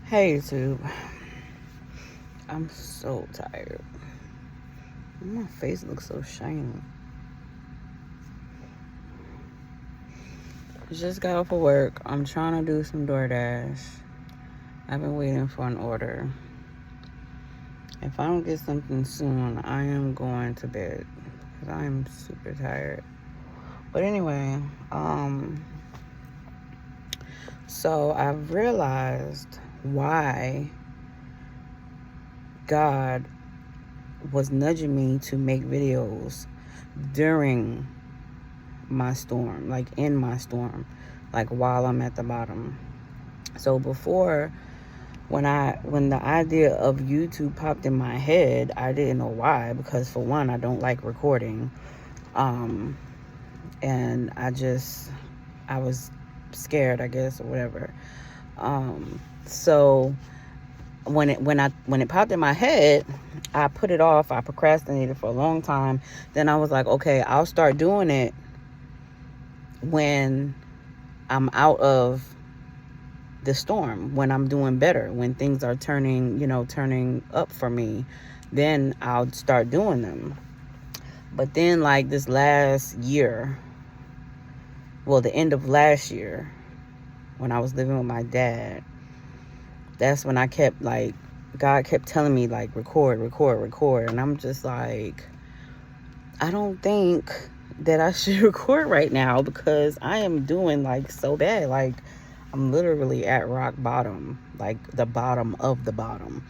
Hey YouTube, I'm so tired. My face looks so shiny. Just got off of work. I'm trying to do some DoorDash. I've been waiting for an order. If I don't get something soon, I am going to bed because I am super tired. But anyway, so I've realized why God was nudging me to make videos during my storm, like in my storm, like while I'm at the bottom. So before, when the idea of YouTube popped in my head, I didn't know why, because for one, I don't like recording, and I was scared, I guess, or whatever. So when it popped in my head, I put it off. I procrastinated for a long time. Then I was like, okay, I'll start doing it when I'm out of the storm, when I'm doing better, when things are turning up for me, then I'll start doing them. But then, like, this last year, well, the end of last year, when I was living with my dad, that's when I kept, like, God kept telling me, like, record. And I'm just like, I don't think that I should record right now because I am doing, like, so bad. Like, I'm literally at rock bottom, like the bottom of the bottom.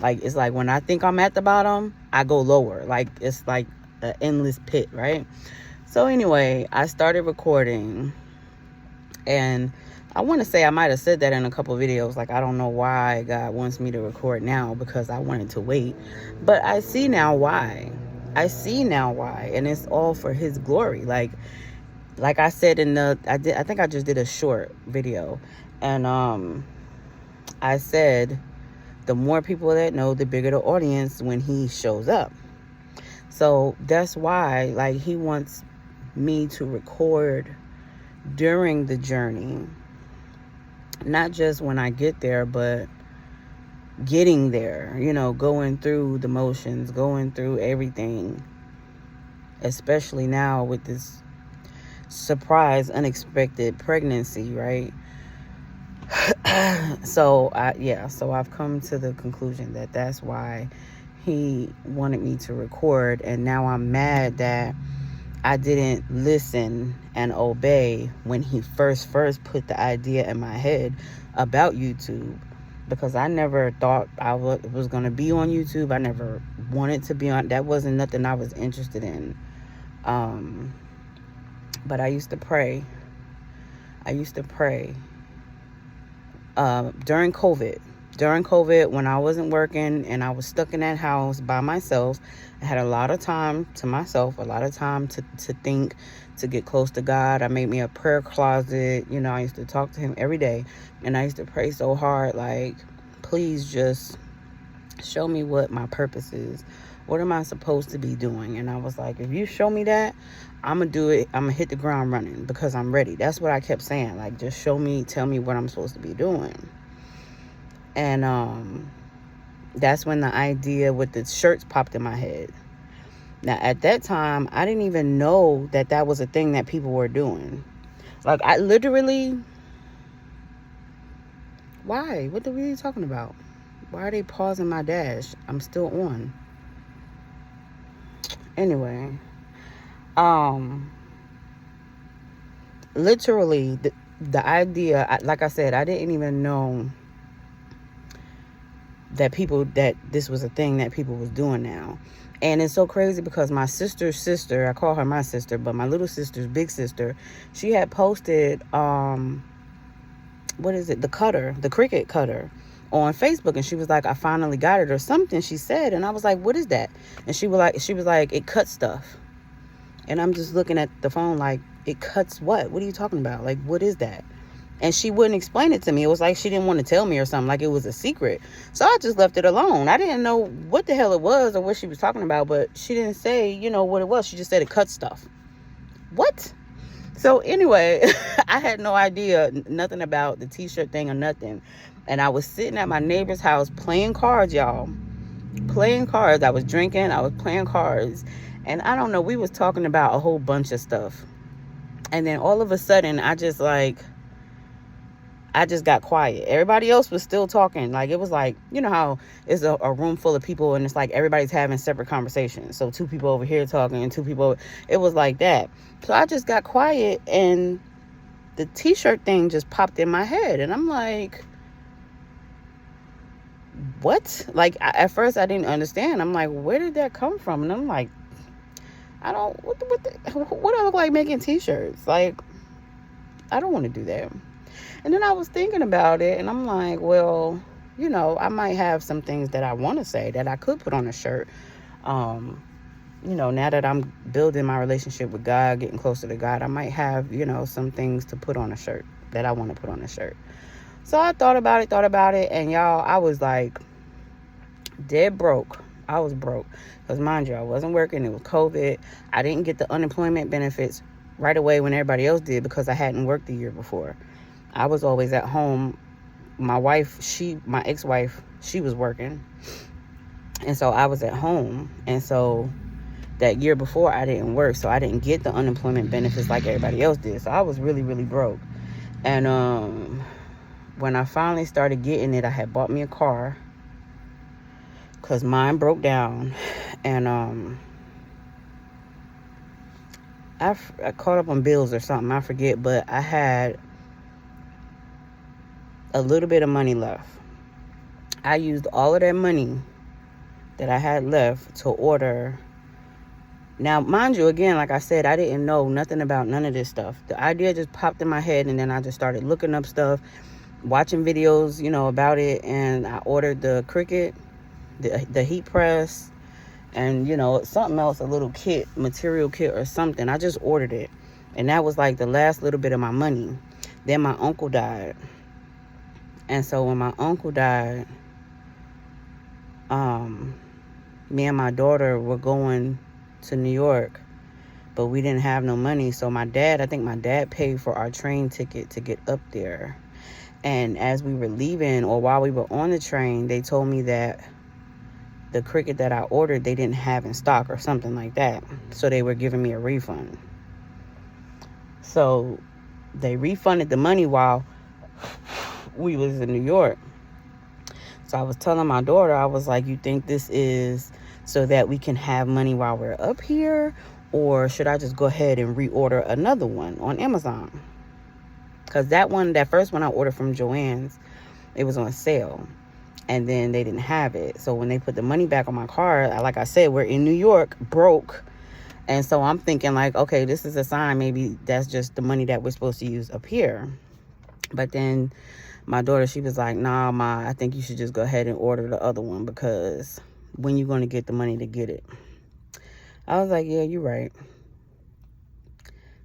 Like, it's like when I think I'm at the bottom, I go lower. Like, it's like an endless pit, right? So anyway, I started recording, and I want to say I might have said that in a couple videos. Like, I don't know why God wants me to record now because I wanted to wait. But I see now why. And it's all for His glory. Like I said I think I just did a short video, and I said the more people that know, the bigger the audience when He shows up. So that's why, like, He wants me to record during the journey, not just when I get there, but getting there, going through the motions, going through everything, especially now with this surprise, unexpected pregnancy, right? So I've come to the conclusion that that's why He wanted me to record, and now I'm mad that I didn't listen and obey when He first put the idea in my head about YouTube, because I never thought I was going to be on YouTube. I never wanted to be on. That wasn't nothing I was interested in. But I used to pray. During COVID, when I wasn't working and I was stuck in that house by myself, I had a lot of time to myself, a lot of time to think, to get close to God. I made me a prayer closet. I used to talk to Him every day, and I used to pray so hard, like, please just show me what my purpose is. What am I supposed to be doing? And I was like, if you show me that, I'm going to do it. I'm going to hit the ground running because I'm ready. That's what I kept saying. Like, just tell me what I'm supposed to be doing. And that's when the idea with the shirts popped in my head. Now, at that time, I didn't even know that was a thing that people were doing. Like, I literally... Why? What are you talking about? Why are they pausing my dash? I'm still on. Anyway, literally the idea, like I said, I didn't even know that this was a thing that people was doing now. And it's so crazy because my sister's sister, I call her my sister, but my little sister's big sister, she had posted, the Cricut cutter on Facebook, and she was like, I finally got it or something, she said. And I was like, what is that? And she was like, it cuts stuff. And I'm just looking at the phone like, it cuts what? What are you talking about? Like, what is that? And she wouldn't explain it to me. It was like she didn't want to tell me or something, like it was a secret. So I just left it alone. I didn't know what the hell it was or what she was talking about, but she didn't say, what it was. She just said it cuts stuff. What? So anyway, I had no idea nothing about the t-shirt thing or nothing. And I was sitting at my neighbor's house playing cards, y'all. Playing cards. I was drinking. I was playing cards. And I don't know, we was talking about a whole bunch of stuff. And then all of a sudden, I just got quiet. Everybody else was still talking. Like, it was like, you know how it's a room full of people and it's like everybody's having separate conversations. So 2 people over here talking and 2 people, it was like that. So I just got quiet and the t-shirt thing just popped in my head. And I'm like, what? Like, at first I didn't understand. I'm like, where did that come from? And I'm like, what I look like making t-shirts? Like, I don't want to do that. And then I was thinking about it and I'm like, well, you know, I might have some things that I want to say that I could put on a shirt. You know, now that I'm building my relationship with God, getting closer to God, I might have, you know, some things to put on a shirt that I want to put on a shirt. So I thought about it. And y'all, I was like dead broke. I was broke. Because mind you, I wasn't working. It was COVID. I didn't get the unemployment benefits right away when everybody else did because I hadn't worked the year before. I was always at home. My ex-wife, she was working. And so I was at home. And so that year before I didn't work. So I didn't get the unemployment benefits like everybody else did. So I was really, really broke. And when I finally started getting it, I had bought me a car because mine broke down. And I caught up on bills or something. I forget. But I had a little bit of money left. I used all of that money that I had left to order. Now, mind you, again, like I said, I didn't know nothing about none of this stuff. The idea just popped in my head, and then I just started looking up stuff, watching videos, you know, about it, and I ordered the Cricut, the heat press, and, you know, something else, a little kit, material kit or something. I just ordered it, and that was like the last little bit of my money. Then my uncle died. And so when my uncle died, me and my daughter were going to New York, but we didn't have no money. So I think my dad paid for our train ticket to get up there. And as we were leaving, or while we were on the train, they told me that the Cricut that I ordered, they didn't have in stock or something like that. So they were giving me a refund. So they refunded the money while we was in New York. So I was telling my daughter, I was like, you think this is so that we can have money while we're up here? Or should I just go ahead and reorder another one on Amazon? Because that first one I ordered from Joann's, it was on sale. And then they didn't have it. So when they put the money back on my card, like I said, we're in New York, broke. And so I'm thinking like, okay, this is a sign. Maybe that's just the money that we're supposed to use up here. But then my daughter, she was like, nah, Ma, I think you should just go ahead and order the other one, because when you going to get the money to get it? I was like, yeah, you're right.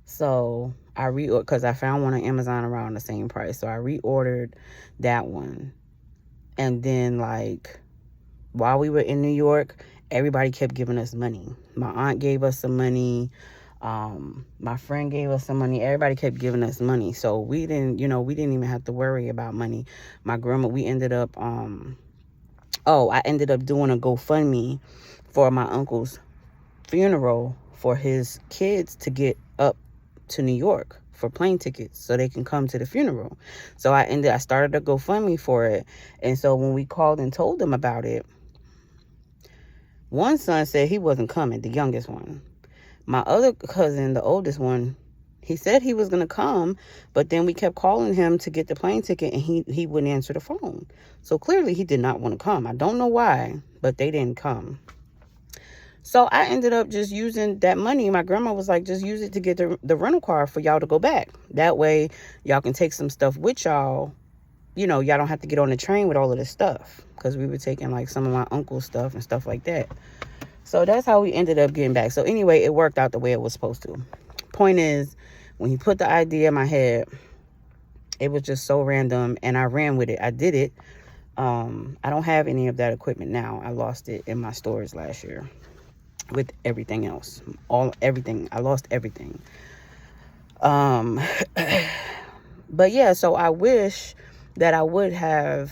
So I reordered, because I found one on Amazon around the same price. So I reordered that one. And then, like, while we were in New York, everybody kept giving us money. My aunt gave us some money. My friend gave us some money. Everybody kept giving us money. So we didn't even have to worry about money. My grandma, we ended up, I ended up doing a GoFundMe for my uncle's funeral for his kids to get up to New York for plane tickets so they can come to the funeral. So I started a GoFundMe for it. And so when we called and told them about it, one son said he wasn't coming, the youngest one. My other cousin, the oldest one, he said he was going to come, but then we kept calling him to get the plane ticket, and he wouldn't answer the phone. So clearly he did not want to come. I don't know why, but they didn't come. So I ended up just using that money. My grandma was like, just use it to get the rental car for y'all to go back. That way y'all can take some stuff with y'all. You know, y'all don't have to get on the train with all of this stuff, because we were taking like some of my uncle's stuff and stuff like that. So that's how we ended up getting back. So anyway, it worked out the way it was supposed to. Point is, when he put the idea in my head, it was just so random, and I ran with it. I did it. I don't have any of that equipment now. I lost it in my storage last year with everything else. Everything. I lost everything. Um, but yeah, so I wish that I would have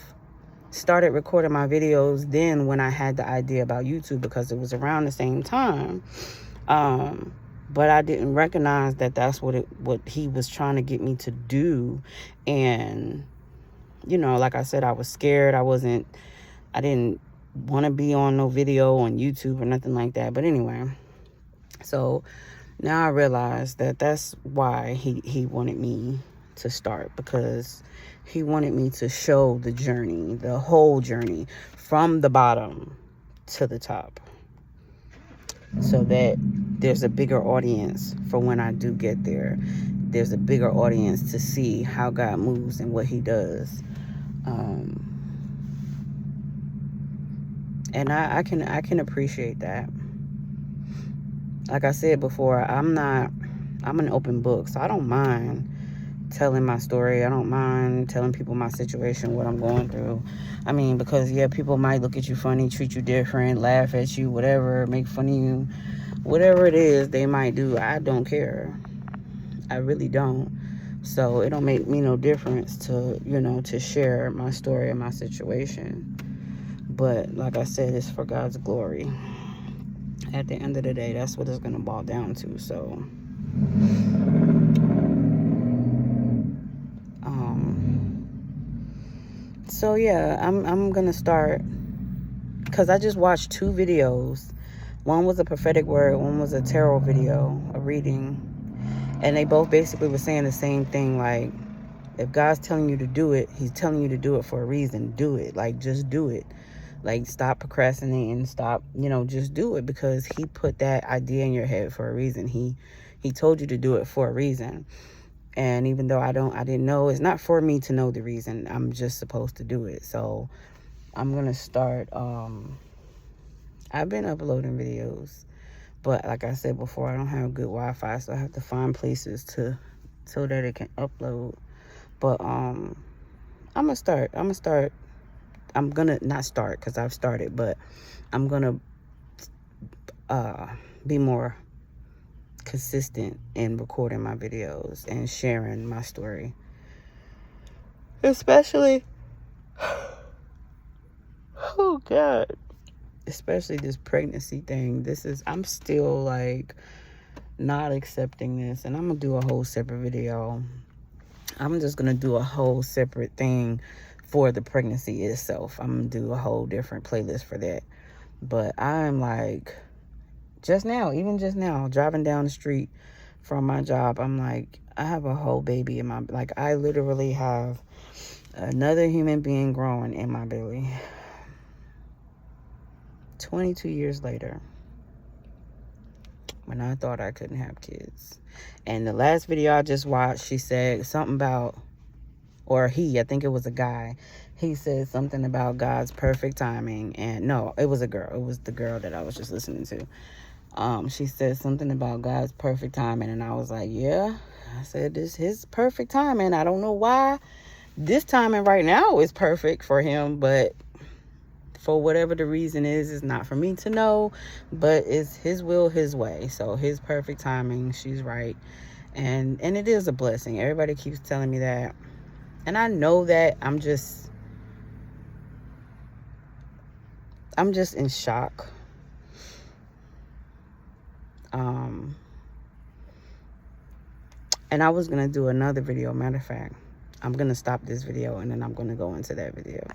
started recording my videos then when I had the idea about YouTube, because it was around the same time. But I didn't recognize that that's what he was trying to get me to do. And, you know, like I said, I was scared. I didn't want to be on no video on YouTube or nothing like that. But anyway, so now I realize that that's why he wanted me to start, because he wanted me to show the journey, the whole journey, from the bottom to the top, so that there's a bigger audience for when I do get there. There's a bigger audience to see how God moves and what he does. And I can appreciate that. Like I said before, I'm an open book, so I don't mind telling my story. I don't mind telling people my situation, what I'm going through. I mean, because yeah, people might look at you funny, treat you different, laugh at you, whatever, make fun of you, whatever it is they might do. I don't care. I really don't. So it don't make me no difference to, you know, to share my story and my situation. But like I said, it's for God's glory. At the end of the day, that's what it's going to boil down to. So yeah, I'm going to start, because I just watched 2 videos. One was a prophetic word, one was a tarot video, a reading. And they both basically were saying the same thing. Like, if God's telling you to do it, he's telling you to do it for a reason. Do it. Like, just do it. Like, stop procrastinating. Stop, you know, just do it, because he put that idea in your head for a reason. He told you to do it for a reason. And even though I didn't know, it's not for me to know the reason. I'm just supposed to do it. So I'm going to start. I've been uploading videos, but like I said before, I don't have good Wi-Fi, so I have to find places so that it can upload. But I'm gonna start. I'm gonna not start, because I've started, but I'm gonna be more consistent in recording my videos and sharing my story, especially oh God, especially this pregnancy thing. I'm still like not accepting this, and I'm gonna do a whole separate video. I'm just gonna do a whole separate thing for the pregnancy itself. I'm gonna do a whole different playlist for that. But I'm like, even just now, driving down the street from my job, I'm like, I have a whole baby in my, like, I literally have another human being growing in my belly. 22 years later, when I thought I couldn't have kids. And the last video I just watched, she said something about, or I think it was a guy, he said something about God's perfect timing. And no, it was a girl. It was the girl that I was just listening to. She said something about God's perfect timing, and I was like, yeah. I said, this his perfect timing. I don't know why this timing right now is perfect for him, but for whatever the reason is not for me to know, but it's his will, his way. So his perfect timing, she's right. And it is a blessing. Everybody keeps telling me that. And I know that. I'm just in shock. And I was going to do another video. Matter of fact, I'm going to stop this video and then I'm going to go into that video.